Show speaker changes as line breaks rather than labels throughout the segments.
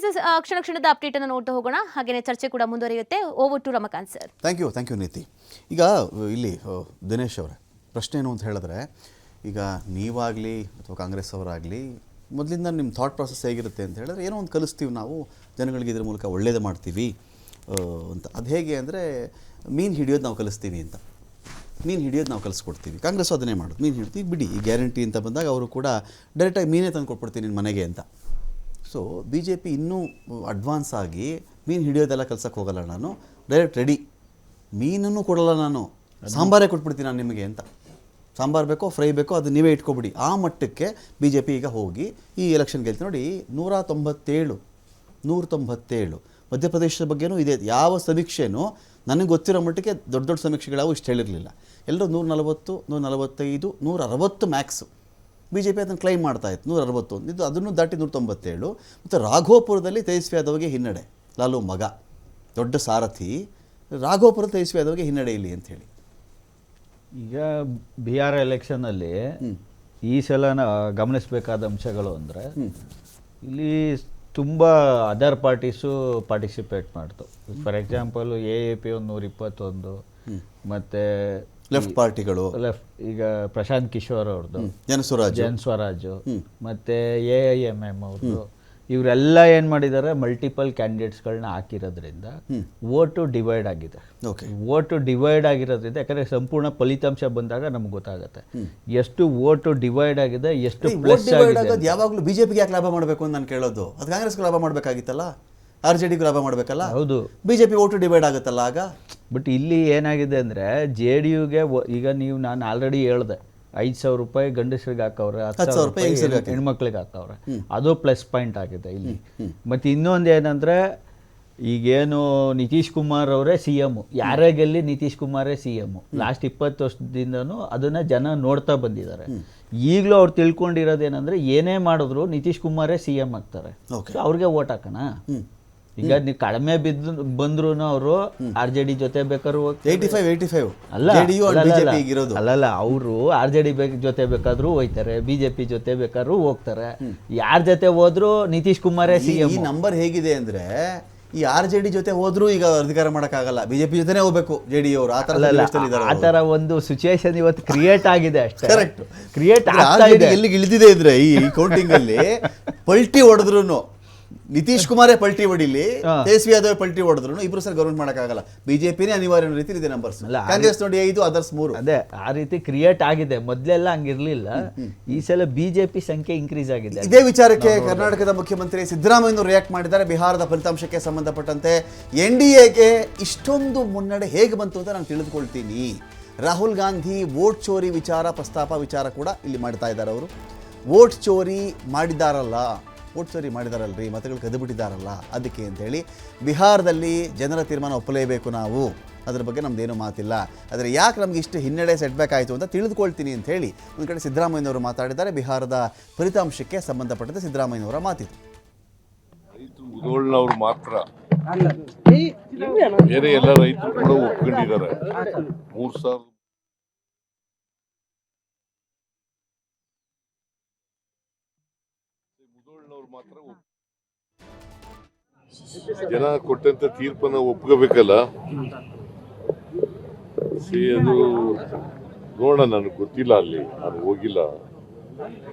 S ಕ್ಷಣ ಕ್ಷಣದ update ಅನ್ನು ನೋಡ್ತಾ ಹೋಗೋಣ. ಹಾಗೇನೆ ಚರ್ಚೆ ಕೂಡ ಮುಂದುವರಿಯುತ್ತೆ. Over to Ramakant sir.
Thank you Neeti. ಈಗ ಇಲ್ಲಿ ದಿನೇಶ್ ಅವರೇ ಪ್ರಶ್ನೆ ಏನು ಅಂತ ಹೇಳಿದ್ರೆ, ಈಗ ನೀವಾಗಲಿ ಅಥವಾ ಕಾಂಗ್ರೆಸ್ ಅವರಾಗಲಿ ಮೊದಲಿಂದ ನಿಮ್ಮ ಥಾಟ್ ಪ್ರಾಸೆಸ್ ಹೇಗಿರುತ್ತೆ ಅಂತ ಹೇಳಿದ್ರೆ, ಏನೋ ಒಂದು ಕಲಿಸ್ತೀವಿ ನಾವು ಜನಗಳಿಗೆ, ಇದ್ರ ಮೂಲಕ ಒಳ್ಳೇದು ಮಾಡ್ತೀವಿ ಅಂತ. ಅದು ಹೇಗೆ ಅಂದರೆ ಮೀನು ಹಿಡಿಯೋದು ನಾವು ಕಲಿಸ್ತೀವಿ ಅಂತ, ಮೀನು ಹಿಡಿಯೋದು ನಾವು ಕಲಿಸ್ಕೊಡ್ತೀವಿ. ಕಾಂಗ್ರೆಸ್ ಅದನ್ನೇ ಮಾಡೋದು, ಮೀನು ಹಿಡ್ತೀವಿ ಬಿಡಿ ಈ ಗ್ಯಾರಂಟಿ ಅಂತ ಬಂದಾಗ ಅವರು ಕೂಡ ಡೈರೆಕ್ಟಾಗಿ ಮೀನೇ ತಂದು ಕೊಟ್ಬಿಡ್ತೀನಿ ನಿನ್ನ ಮನೆಗೆ ಅಂತ. ಸೊ ಬಿ ಜೆ ಪಿ ಇನ್ನೂ ಅಡ್ವಾನ್ಸ್ ಆಗಿ ಮೀನು ಹಿಡಿಯೋದೆಲ್ಲ ಕಲ್ಸಕ್ಕೆ ಹೋಗಲ್ಲ, ನಾನು ಡೈರೆಕ್ಟ್ ರೆಡಿ ಮೀನನ್ನು ಕೊಡಲ್ಲ, ನಾನು ಸಾಂಬಾರೇ ಕೊಟ್ಬಿಡ್ತೀನಿ ನಾನು ನಿಮಗೆ ಅಂತ. ಸಾಂಬಾರು ಬೇಕೋ ಫ್ರೈ ಬೇಕೋ ಅದು ನೀವೇ ಇಟ್ಕೊಬಿಡಿ, ಆ ಮಟ್ಟಕ್ಕೆ ಬಿ ಜೆ ಪಿ ಈಗ ಹೋಗಿ ಈ ಎಲೆಕ್ಷನ್ ಗೆಲ್ತೀವಿ. ನೋಡಿ 197 ಮಧ್ಯಪ್ರದೇಶದ ಬಗ್ಗೆನೂ ಇದೆ. ಯಾವ ಸಮೀಕ್ಷೆನೂ ನನಗೆ ಗೊತ್ತಿರೋ ಮಟ್ಟಿಗೆ ದೊಡ್ಡ ದೊಡ್ಡ ಸಮೀಕ್ಷೆಗಳಾವು ಇಷ್ಟು ಹೇಳಿರಲಿಲ್ಲ. ಎಲ್ಲರೂ 140, 145, 160 ಮ್ಯಾಕ್ಸು. ಬಿ ಜೆ ಪಿ ಅದನ್ನು ಕ್ಲೈಮ್ ಮಾಡ್ತಾಯಿತ್ತು 161, ಇದು ಅದನ್ನು ದಾಟಿ 197. ಮತ್ತು ರಾಘೋಪುರದಲ್ಲಿ ತೇಜಸ್ವಿ ಯಾದವ್ಗೆ ಹಿನ್ನಡೆ, ಲಾಲು ಮಗ ದೊಡ್ಡ ಸಾರಥಿ, ರಾಘೋಪುರದ ತೇಜಸ್ವಿ ಯಾದವ್ಗೆ ಹಿನ್ನಡೆ ಇಲ್ಲಿ ಅಂಥೇಳಿ.
ಈಗ ಬಿಹಾರ ಎಲೆಕ್ಷನಲ್ಲಿ ಈ ಸಲ ಗಮನಿಸಬೇಕಾದ ಅಂಶಗಳು ಅಂದರೆ, ಇಲ್ಲಿ ತುಂಬ ಅದರ್ ಪಾರ್ಟೀಸು ಪಾರ್ಟಿಸಿಪೇಟ್ ಮಾಡ್ತು. ಫಾರ್ ಎಕ್ಸಾಂಪಲ್ AAP ಒಂದು 121, ಮತ್ತು
ಲೆಫ್ಟ್ ಪಾರ್ಟಿಗಳು
ಈಗ ಪ್ರಶಾಂತ್ ಕಿಶೋರ್ ಅವ್ರದ್ದು ಜನಸ್ವರಾಜ್, ಮತ್ತು AIMM ಅವ್ರದ್ದು, ಇವರೆಲ್ಲ ಏನು ಮಾಡಿದ್ದಾರೆ, ಮಲ್ಟಿಪಲ್ ಕ್ಯಾಂಡಿಡೇಟ್ಸ್ಗಳನ್ನ ಹಾಕಿರೋದ್ರಿಂದ ವೋಟು ಡಿವೈಡ್ ಆಗಿದೆ. ವೋಟು ಡಿವೈಡ್ ಆಗಿರೋದ್ರಿಂದ, ಯಾಕಂದರೆ ಸಂಪೂರ್ಣ ಫಲಿತಾಂಶ ಬಂದಾಗ ನಮ್ಗೆ ಗೊತ್ತಾಗುತ್ತೆ ಎಷ್ಟು ವೋಟು ಡಿವೈಡ್ ಆಗಿದೆ, ಎಷ್ಟು ಪ್ಲಸ್ ಆಗಿದೆ.
ಯಾವಾಗಲೂ ಬಿಜೆಪಿಗೆ ಯಾಕೆ ಲಾಭ ಮಾಡಬೇಕು ಅಂತ ನಾನು ಕೇಳೋದು. ಅದು ಕಾಂಗ್ರೆಸ್ಗೆ ಲಾಭ ಮಾಡಬೇಕಾಗಿತ್ತಲ್ಲ, RJDಗೂ ಲಾಭ ಮಾಡಬೇಕಲ್ಲ.
ಹೌದು,
ಬಿಜೆಪಿ ವೋಟು ಡಿವೈಡ್ ಆಗುತ್ತಲ್ಲ ಆಗ.
ಬಟ್ ಇಲ್ಲಿ ಏನಾಗಿದೆ ಅಂದರೆ JDUಗೆ ಈಗ ನೀವು ನಾನು ಆಲ್ರೆಡಿ ಹೇಳ್ದೆ, 5,000 ರೂಪಾಯಿ ಗಂಡಸರಿಗೆ ಹಾಕವ್ರೆ, 10,000 ರೂಪಾಯಿ ಹೆಣ್ಮಕ್ಳಿಗೆ ಹಾಕವ್ರೆ, ಅದು ಪ್ಲಸ್ ಪಾಯಿಂಟ್ ಆಗಿದೆ ಇಲ್ಲಿ. ಮತ್ತು ಇನ್ನೊಂದು ಏನಂದರೆ, ಈಗೇನು ನಿತೀಶ್ ಕುಮಾರ್ ಅವರೇ CM, ಯಾರೇ ಗೆಲ್ಲಿ ನಿತೀಶ್ ಕುಮಾರೇ CM. ಲಾಸ್ಟ್ 20 ವರ್ಷದಿಂದನೂ ಅದನ್ನು ಜನ ನೋಡ್ತಾ ಬಂದಿದ್ದಾರೆ. ಈಗಲೂ ಅವ್ರು ತಿಳ್ಕೊಂಡಿರೋದೇನೆಂದರೆ, ಏನೇ ಮಾಡಿದ್ರು ನಿತೀಶ್ ಕುಮಾರೇ CM ಆಗ್ತಾರೆ, ಅವ್ರಿಗೆ ಓಟ್ ಹಾಕೋಣ. ಈಗ ನೀವು ಕಡಿಮೆ ಬಂದ್ರು ಅವರು RJD ಜೊತೆ ಬೇಕಾದ್ರು
85
ಅಲ್ಲಲ್ಲ, ಅವರು RJD ಜೊತೆ ಬೇಕಾದ್ರೂ ಹೋಯ್ತಾರೆ, BJP ಜೊತೆ ಬೇಕಾದ್ರೂ ಹೋಗ್ತಾರೆ. ಯಾರ ಜೊತೆ ಹೋದ್ರು ನಿತೀಶ್ ಕುಮಾರೇ CM.
ಈ ನಂಬರ್ ಹೇಗಿದೆ ಅಂದ್ರೆ, ಈ RJD ಜೊತೆ ಹೋದ್ರೂ ಈಗ ಅಧಿಕಾರ ಮಾಡೋಕ್ಕಾಗಲ್ಲ, ಬಿಜೆಪಿ ಜೊತೆನೇ ಹೋಗ್ಬೇಕು JDU ಅವರು.
ಆ ತರ ಒಂದು ಸಿಚುವೇಶನ್ ಇವತ್ತು ಕ್ರಿಯೇಟ್ ಆಗಿದೆ ಅಷ್ಟೇ.
ಕರೆಕ್ಟ್,
ಕ್ರಿಯೇಟ್
ಎಲ್ಲಿಗೆ ಇಳಿದಿದೆ ಇದ್ರೆ ಈ ಕೌಂಟಿಂಗ್ ಅಲ್ಲಿ ಪಲ್ಟಿ ಹೊಡೆದ್ರು ನಿತೀಶ್ ಕುಮಾರೇ ಪಲ್ಟಿ ಹೊಡಿಲಿ, ತೇಜಸ್ವಿ ಯಾದವ್ ಪಲ್ಟಿ ಹೊಡೆದ್ರು ಇಬ್ರು ಸರ್ ಗವರ್ಮೆಂಟ್ ಮಾಡೋಕ್ಕಾಗಲ್ಲ. ಬಿಜೆಪಿನೇ ಅನಿವಾರ್ಯ ರೀತಿ ಇದೆ ನಂಬರ್ಸ್. ಕಾಂಗ್ರೆಸ್ ನೋಡಿ 5, ಅದರ್ಸ್ 3.
ಅದೇ ಆ ರೀತಿ ಕ್ರಿಯೇಟ್ ಆಗಿದೆ. ಮೊದಲೆಲ್ಲ ಹಂಗಿರ್ಲಿಲ್ಲ, ಈ ಸಲ BJP ಸಂಖ್ಯೆ ಇನ್ಕ್ರೀಸ್ ಆಗಿದೆ.
ಇದೇ ವಿಚಾರಕ್ಕೆ ಕರ್ನಾಟಕದ ಮುಖ್ಯಮಂತ್ರಿ ಸಿದ್ದರಾಮಯ್ಯ ರಿಯಾಕ್ಟ್ ಮಾಡಿದ್ದಾರೆ. ಬಿಹಾರದ ಫಲಿತಾಂಶಕ್ಕೆ ಸಂಬಂಧಪಟ್ಟಂತೆ NDAಗೆ ಇಷ್ಟೊಂದು ಮುನ್ನಡೆ ಹೇಗೆ ಬಂತು ಅಂತ ನಾನು ತಿಳಿದುಕೊಳ್ತೀನಿ. ರಾಹುಲ್ ಗಾಂಧಿ ವೋಟ್ ಚೋರಿ ಪ್ರಸ್ತಾಪ ಕೂಡ ಇಲ್ಲಿ ಮಾಡ್ತಾ ಇದ್ದಾರೆ. ಅವರು ವೋಟ್ ಚೋರಿ ಮಾಡಿದಾರಲ್ರಿ, ಮತಗಳು ಕದ್ದುಬಿಟ್ಟಿದ್ದಾರಲ್ಲ, ಅದಕ್ಕೆ ಅಂತೇಳಿ ಬಿಹಾರದಲ್ಲಿ ಜನರ ತೀರ್ಮಾನ ಒಪ್ಪಲೇಬೇಕು ನಾವು, ಅದ್ರ ಬಗ್ಗೆ ನಮ್ದೇನೂ ಮಾತಿಲ್ಲ. ಆದರೆ ಯಾಕೆ ನಮ್ಗೆ ಇಷ್ಟು ಹಿನ್ನಡೆ ಸೆಟ್ಬ್ಯಾಕ್ ಆಯಿತು ಅಂತ ತಿಳಿದುಕೊಳ್ತೀನಿ ಅಂತ ಹೇಳಿ ಒಂದು ಕಡೆ ಸಿದ್ದರಾಮಯ್ಯನವರು ಮಾತಾಡಿದ್ದಾರೆ. ಬಿಹಾರದ ಫಲಿತಾಂಶಕ್ಕೆ ಸಂಬಂಧಪಟ್ಟಂತೆ ಸಿದ್ದರಾಮಯ್ಯನವರ ಮಾತಿತ್ತು.
ಮುಧೋಳ್ನವ್ರು ಮಾತ್ರ ಬೇರೆ ಎಲ್ಲ ರೈತರು ಕೂಡ ಒಪ್ಕೊಂಡಿದ್ದಾರೆ. 3,000 ಮಾತ್ರ ಜನ ಕೊಟ್ಟಂತ ತೀರ್ಪನ್ನ ಒಪ್ಕೋಬೇಕಲ್ಲ. ಅದು ನೋಡೋಣ, ನನಗೆ ಗೊತ್ತಿಲ್ಲ, ಅಲ್ಲಿ ನಾನು ಹೋಗಿಲ್ಲ,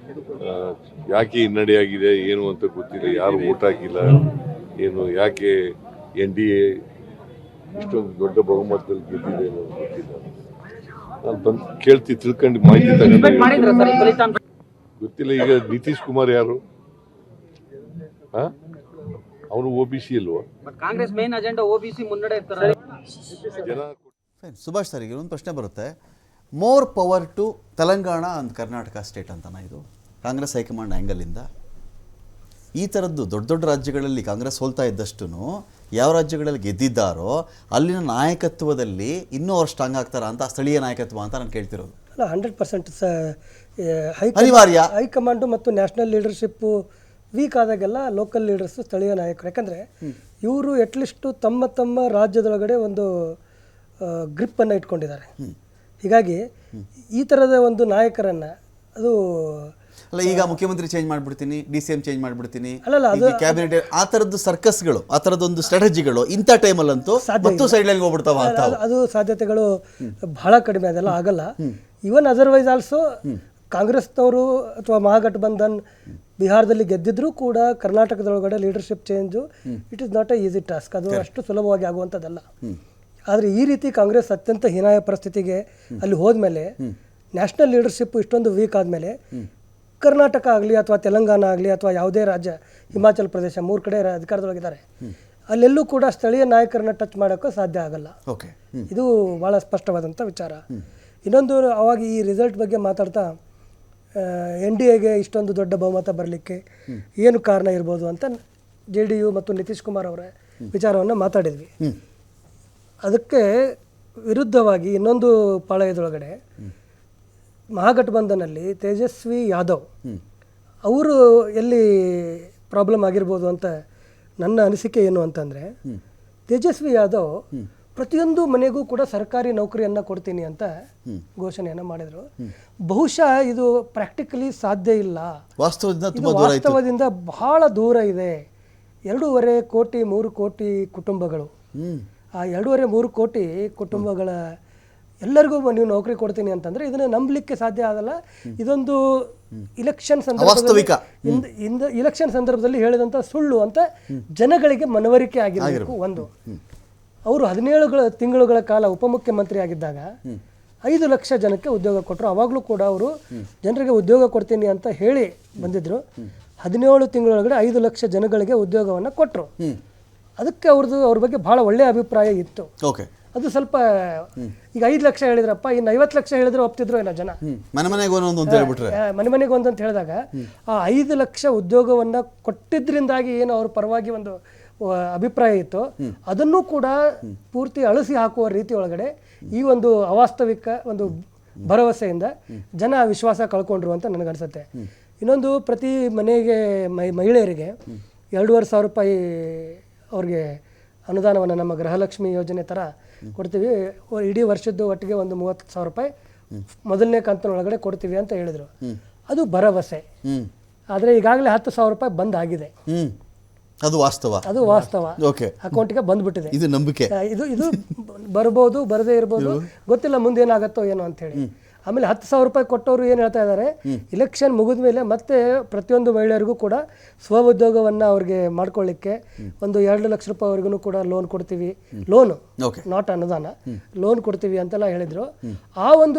ಯಾಕೆ ಹಿನ್ನಡೆ ಆಗಿದೆ ಏನು ಅಂತ ಗೊತ್ತಿಲ್ಲ, ಯಾರು ಓಟ್ ಹಾಕಿಲ್ಲ ಏನು, ಯಾಕೆ NDA ಇಷ್ಟೊಂದು ದೊಡ್ಡ ಬಹುಮತದಲ್ಲಿ ಗೆದ್ದಿದೆ ಅನ್ನೋದು ಗೊತ್ತಿಲ್ಲ. ನಾನು ಬಂದು ತಿಳ್ಕೊಂಡು ಮಾಹಿತಿ ತಗೊಂಡು ಗೊತ್ತಿಲ್ಲ. ಈಗ ನಿತೀಶ್ ಕುಮಾರ್ ಯಾರು? ಅವನು OBC ಅಲ್ವಾ?
ಕಾಂಗ್ರೆಸ್ ಮೇನ್ ಅಜೆಂಡಾ OBC ಮುನ್ನಡೆ ಇರ್ತಾರೆ.
ಸುಭಾಷ್ ಸರ್, ಈಗ ಒಂದು ಪ್ರಶ್ನೆ ಬರುತ್ತೆ. More power to Telangana and Karnataka state ಅಂತನಾ ಇದು ಕಾಂಗ್ರೆಸ್ ಹೈಕಮಾಂಡ್ ಆ್ಯಂಗಲಿಂದ? ಈ ಥರದ್ದು ದೊಡ್ಡ ದೊಡ್ಡ ರಾಜ್ಯಗಳಲ್ಲಿ ಕಾಂಗ್ರೆಸ್ ಸೋಲ್ತಾ ಇದ್ದಷ್ಟು ಯಾವ ರಾಜ್ಯಗಳಲ್ಲಿ ಗೆದ್ದಿದ್ದಾರೋ ಅಲ್ಲಿನ ನಾಯಕತ್ವದಲ್ಲಿ ಇನ್ನೂ ಅವ್ರು ಸ್ಟ್ರಾಂಗ್ ಆಗ್ತಾರ ಅಂತ, ಸ್ಥಳೀಯ ನಾಯಕತ್ವ ಅಂತ ನಾನು ಕೇಳ್ತಿರೋದು.
100%
ಅನಿವಾರ್ಯ.
ಹೈಕಮಾಂಡು ಮತ್ತು ನ್ಯಾಷನಲ್ ಲೀಡರ್ಶಿಪ್ಪು ವೀಕ್ ಆದಾಗೆಲ್ಲ ಲೋಕಲ್ ಲೀಡರ್ಸು, ಸ್ಥಳೀಯ ನಾಯಕರು, ಯಾಕಂದರೆ ಇವರು ಅಟ್ಲೀಸ್ಟು ತಮ್ಮ ರಾಜ್ಯದೊಳಗಡೆ ಒಂದು ಗ್ರಿಪ್ಪನ್ನು ಇಟ್ಕೊಂಡಿದ್ದಾರೆ. ಹೀಗಾಗಿ ಈ ಥರದ ಒಂದು ನಾಯಕರನ್ನು ಅದು
ಅಲ್ಲ ಈಗ ಮುಖ್ಯಮಂತ್ರಿ ಚೇಂಜ್ ಮಾಡ್ಬಿಡ್ತೀನಿ, DCM ಚೇಂಜ್ ಮಾಡ್ಬಿಡ್ತೀನಿ,
ಅಲ್ಲಲ್ಲ,
ಕ್ಯಾಬಿನೆಟ್, ಆ ಥರದ್ದು ಸರ್ಕಸ್ಗಳು, ಆ ಥರದ್ದೊಂದು ಸ್ಟ್ರಾಟಜಿಗಳು ಇಂಥ ಟೈಮಲ್ಲಂತೂ ಮತ್ತು ಸೈಡ್ ಲೈನ್ಗೆ ಹೋಗ್ಬಿಡ್ತಾವ ಅಂತ.
ಅದು ಸಾಧ್ಯತೆಗಳು ಬಹಳ ಕಡಿಮೆ, ಅದೆಲ್ಲ ಆಗಲ್ಲ. ಇವನ್ ಅದರ್ವೈಸ್ ಆಲ್ಸೋ ಕಾಂಗ್ರೆಸ್ನವರು ಅಥವಾ ಮಹಾಗಠಬಂಧನ್ ಬಿಹಾರದಲ್ಲಿ ಗೆದ್ದಿದ್ರೂ ಕೂಡ ಕರ್ನಾಟಕದೊಳಗಡೆ leadership change it is not a easy task. ಅದು ಅಷ್ಟು ಸುಲಭವಾಗಿ ಆಗುವಂಥದ್ದಲ್ಲ. ಆದರೆ ಈ ರೀತಿ ಕಾಂಗ್ರೆಸ್ ಅತ್ಯಂತ ಹೀನಾಯ ಪರಿಸ್ಥಿತಿಗೆ ಅಲ್ಲಿ ಹೋದ್ಮೇಲೆ, ನ್ಯಾಷನಲ್ ಲೀಡರ್ಶಿಪ್ ಇಷ್ಟೊಂದು ವೀಕ್ ಆದಮೇಲೆ, ಕರ್ನಾಟಕ ಆಗಲಿ ಅಥವಾ ತೆಲಂಗಾಣ ಆಗಲಿ ಅಥವಾ ಯಾವುದೇ ರಾಜ್ಯ, ಹಿಮಾಚಲ್ ಪ್ರದೇಶ 3 ಕಡೆ ಅಧಿಕಾರದೊಳಗಿದ್ದಾರೆ, ಅಲ್ಲೆಲ್ಲೂ ಕೂಡ ಸ್ಥಳೀಯ ನಾಯಕರನ್ನ ಟಚ್ ಮಾಡೋಕ್ಕೂ ಸಾಧ್ಯ ಆಗಲ್ಲ. ಇದು ಭಾಳ ಸ್ಪಷ್ಟವಾದಂಥ ವಿಚಾರ. ಇನ್ನೊಂದು, ಅವಾಗ ಈ ರಿಸಲ್ಟ್ ಬಗ್ಗೆ ಮಾತಾಡ್ತಾ NDAಗೆ ಇಷ್ಟೊಂದು ದೊಡ್ಡ ಬಹುಮತ ಬರಲಿಕ್ಕೆ ಏನು ಕಾರಣ ಇರ್ಬೋದು ಅಂತ JDU ಮತ್ತು ನಿತೀಶ್ ಕುಮಾರ್ ಅವರ ವಿಚಾರವನ್ನು ಮಾತಾಡಿದ್ವಿ. ಅದಕ್ಕೆ ವಿರುದ್ಧವಾಗಿ ಇನ್ನೊಂದು ಪಾಳಯದೊಳಗಡೆ ಮಹಾಗಠಬಂಧನಲ್ಲಿ ತೇಜಸ್ವಿ ಯಾದವ್ ಅವರು ಎಲ್ಲಿ ಪ್ರಾಬ್ಲಮ್ ಆಗಿರ್ಬೋದು ಅಂತ ನನ್ನ ಅನಿಸಿಕೆ ಏನು ಅಂತಂದರೆ, ತೇಜಸ್ವಿ ಯಾದವ್ ಪ್ರತಿಯೊಂದು ಮನೆಗೂ ಕೂಡ ಸರ್ಕಾರಿ ನೌಕರಿಯನ್ನು ಕೊಡ್ತೀನಿ ಅಂತ ಘೋಷಣೆಯನ್ನು ಮಾಡಿದರು. ಬಹುಶಃ ಇದು ಪ್ರಾಕ್ಟಿಕಲಿ ಸಾಧ್ಯ ಇಲ್ಲ, ವಾಸ್ತವದಿಂದ ಬಹಳ ದೂರ ಇದೆ. 2.5 ಕೋಟಿ 3 ಕೋಟಿ ಕುಟುಂಬಗಳು, ಆ 2.5-3 ಕೋಟಿ ಕುಟುಂಬಗಳ ಎಲ್ಲರಿಗೂ ನೀವು ನೌಕರಿ ಕೊಡ್ತೀನಿ ಅಂತಂದರೆ ಇದನ್ನು ನಂಬಲಿಕ್ಕೆ ಸಾಧ್ಯ ಆಗಲ್ಲ. ಇದೊಂದು ಇಲೆಕ್ಷನ್ ಸಂದರ್ಭದಲ್ಲಿ ಹೇಳಿದಂಥ ಸುಳ್ಳು ಅಂತ ಜನಗಳಿಗೆ ಮನವರಿಕೆ ಆಗಿರಬೇಕು. ಒಂದು, ಅವರು 17 ತಿಂಗಳುಗಳ ಕಾಲ ಉಪಮುಖ್ಯಮಂತ್ರಿ ಆಗಿದ್ದಾಗ 5 ಲಕ್ಷ ಜನಕ್ಕೆ ಉದ್ಯೋಗ ಕೊಟ್ಟರು. ಅವಾಗಲೂ ಕೂಡ ಅವರು ಜನರಿಗೆ ಉದ್ಯೋಗ ಕೊಡ್ತೀನಿ ಅಂತ ಹೇಳಿ ಬಂದಿದ್ರು. 17 ತಿಂಗಳೊಳಗಡೆ 5 ಲಕ್ಷ ಜನಗಳಿಗೆ ಉದ್ಯೋಗವನ್ನು ಕೊಟ್ಟರು. ಅದಕ್ಕೆ ಅವ್ರ ಬಗ್ಗೆ ಭಾಳ ಒಳ್ಳೆಯ ಅಭಿಪ್ರಾಯ ಇತ್ತು. ಅದು ಸ್ವಲ್ಪ ಈಗ 5 ಲಕ್ಷ ಹೇಳಿದ್ರಪ್ಪ, ಇನ್ನು 50 ಲಕ್ಷ ಹೇಳಿದ್ರೆ ಒಪ್ತಿದ್ರು ಏನೋ ಜನ. ಮನೆ ಮನೆಗೆ ಒಂದು ಅಂತ ಹೇಳಿದಾಗ ಆ 5 ಲಕ್ಷ ಉದ್ಯೋಗವನ್ನು ಕೊಟ್ಟಿದ್ರಿಂದಾಗಿ ಏನು ಅವ್ರ ಪರವಾಗಿ ಒಂದು ಅಭಿಪ್ರಾಯ ಇತ್ತು, ಅದನ್ನು ಕೂಡ ಪೂರ್ತಿ ಅಳಿಸಿ ಹಾಕುವ ರೀತಿ ಒಳಗಡೆ ಈ ಒಂದು ಅವಾಸ್ತವಿಕ ಒಂದು ಭರವಸೆಯಿಂದ ಜನ ವಿಶ್ವಾಸ ಕಳ್ಕೊಂಡ್ರು ಅಂತ ನನಗನ್ಸುತ್ತೆ. ಇನ್ನೊಂದು, ಪ್ರತಿ ಮನೆಗೆ ಮಹಿಳೆಯರಿಗೆ 2,500 ರೂಪಾಯಿ ಅವ್ರಿಗೆ ಅನುದಾನವನ್ನು ನಮ್ಮ ಗೃಹಲಕ್ಷ್ಮಿ ಯೋಜನೆ ಥರ ಕೊಡ್ತೀವಿ, ಇಡೀ ವರ್ಷದ್ದು ಒಟ್ಟಿಗೆ ಒಂದು 30,000 ರೂಪಾಯಿ ಮೊದಲನೇ ಕಂತಿನೊಳಗಡೆ ಕೊಡ್ತೀವಿ ಅಂತ ಹೇಳಿದರು. ಅದು ಭರವಸೆ. ಆದರೆ ಈಗಾಗಲೇ 10,000 ರೂಪಾಯಿ ಬಂದ್ ಆಗಿದೆ. ಅದು ವಾಸ್ತವ ಅಕೌಂಟ್ಗೆ ಬಂದ್ಬಿಟ್ಟಿದೆ. ಇದು ನಂಬಿಕೆ. ಇದು ಬರ್ಬೋದು, ಬರದೇ ಇರ್ಬೋದು, ಗೊತ್ತಿಲ್ಲ ಮುಂದೇನಾಗತ್ತೋ ಏನೋ ಅಂತ ಹೇಳಿ. ಆಮೇಲೆ 10,000 ರೂಪಾಯಿ ಕೊಟ್ಟವರು ಏನು ಹೇಳ್ತಾ ಇದ್ದಾರೆ, ಇಲೆಕ್ಷನ್ ಮುಗಿದ ಮೇಲೆ ಮತ್ತೆ ಪ್ರತಿಯೊಂದು ಮಹಿಳೆಯರಿಗೂ ಕೂಡ ಸ್ವ ಉದ್ಯೋಗವನ್ನು ಅವ್ರಿಗೆ ಮಾಡ್ಕೊಳ್ಳಿಕ್ಕೆ ಒಂದು 2 ಲಕ್ಷ ರೂಪಾಯಿವರೆಗೂ ಕೂಡ ಲೋನ್ ಕೊಡ್ತೀವಿ, ಲೋನು ನಾಟ್ ಅನುದಾನ, ಲೋನ್ ಕೊಡ್ತೀವಿ ಅಂತೆಲ್ಲ ಹೇಳಿದ್ರು. ಆ ಒಂದು